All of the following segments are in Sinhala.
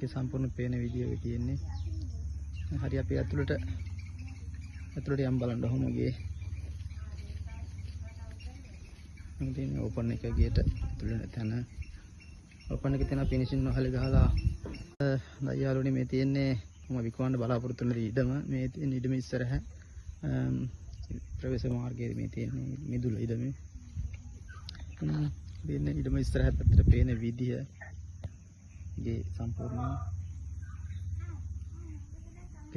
සම්පූර්ණ පේන විදිය තියෙන්නේ. හරි අපි ඇතුළට යම් බලන්න ඔහොමගේ. ඉතින් ඕපන් එක ගේට ඇතුළේ තැන ඕපන් එකේ තියෙන ෆිනිෂින් නොහලේ ගහලා දයාලුනේ මේ තියෙන්නේ මම විකුණන්න බලාපොරොත්තු වෙන ඉඩම මේ තියෙන ඉඩම ඉස්සරහ ප්‍රවේශ මාර්ගයේ මේ තියෙන මිදුල ඉඩමේ දෙන්නේ ඉඩම ඉස්සරහ පැත්තට පේන විදිය ගේ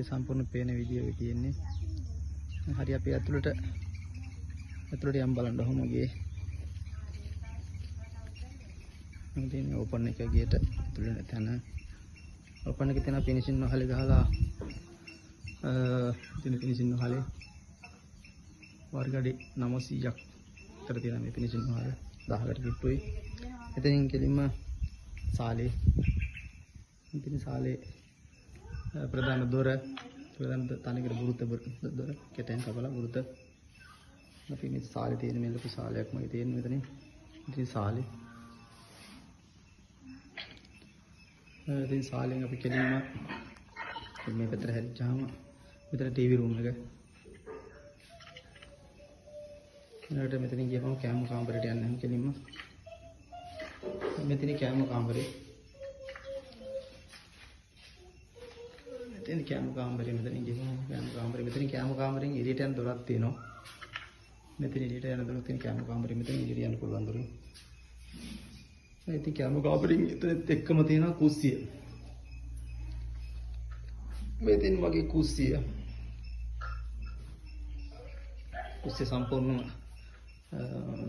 සම්පූර්ණ පේන විදිය තියෙන්නේ. හරි අපි ඇතුළට යම් බලන්න ඔහොමගේ. ඉතින් ඕපන් එක ගේට ඇතුළේ තැන ඕපන් එකේ තියෙන ෆිනිෂින් නොහලේ ගහලා ෆිනිෂින් නොහලේ වර්ගඩි 900ක් විතර තියෙන මේ ෆිනිෂින් නොහල 10කට කිට්ටුයි. එතනින් කෙලින්ම සාලේ ප්‍රධාන දොර තනිකර බුරුත දොර කෙටෙන් කපලා බුරුත අපි මේ සාලේ තියෙන මේ ලොකු සාලයක්ම තියෙන මෙතනින් ඉතින් සාලේ සාලෙන් අපි කෙලින්ම මේ පැත්තට හැරිච්චාම මෙතන ටීවී රූම් එක. ඊළඟට මෙතනින් ගියපම කැම කාමරයට යන්න කෙලින්ම මෙතන කැම කාමරේ. මෙතනින් කැම කාමරෙන් එළියට යන දොරක් තියෙනවා. මෙතන එළියට යන දොරක් තියෙන කැම කාමරෙන් මෙතන එළියට යන්න පුළුවන් දොර. ඉතින් කැම කාමරෙන් එතනත් එක්කම තියෙනවා කුස්සිය. මෙතන වගේ කුස්සිය සම්පූර්ණම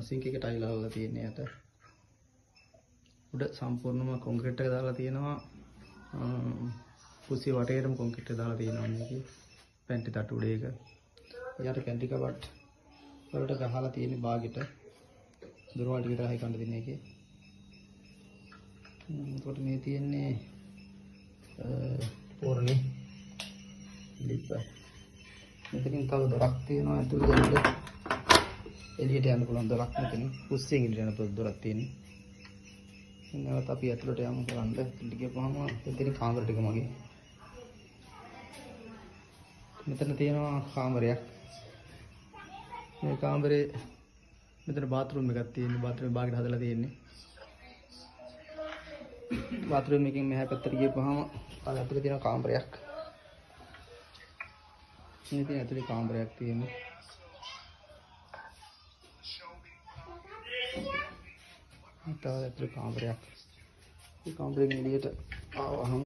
සිංක් එක ටයිල් අහලා තියෙන යට. උඩ සම්පූර්ණම කොන්ක්‍රීට් එක දාලා තියෙනවා. කුස්සිය වටේටම කොන්ක්‍රීට් එක දාලා තියෙනවා මේකේ. පැන්ටි තට්ටු උඩ එක. යට පැන්ටි කබඩ් වලට ගහලා තියෙන බාගෙට දොරවල් ටික තරහයි කන්න දෙන එකේ. එතකොට මේ තියෙන්නේ පෝරණේ ලිප්ප. මෙතනින් තව දොරක් තියෙනවා ඇතුළේ යන්න. එළියට යන්න පුළුවන් දොරක් මෙතනින්. කුස්සියෙන් එළියට යන්න පුළුවන් දොරක් තියෙන්නේ. නැවත අපි ඇතුළට යමු බලන්න. එතනට ගියපුවාම මෙතන කාමර ටික මගේ. මෙතන තියෙනවා කාමරයක්. මේ කාමරේ මෙතන බාත්රූම් එකක් තියෙනවා. බාත්රූම් භාගයට හදලා තියෙන්නේ. බාත්රූම් එකකින් මෙහා පැත්තට ගියපුවාම ඇතුළේ තියෙන කාමරයක්. මේ ඇතුළේ කාමරයක් තියෙනවා. තව ඇතුළේ කාමරයක්. මේ කාමරෙන් එළියට ආවහම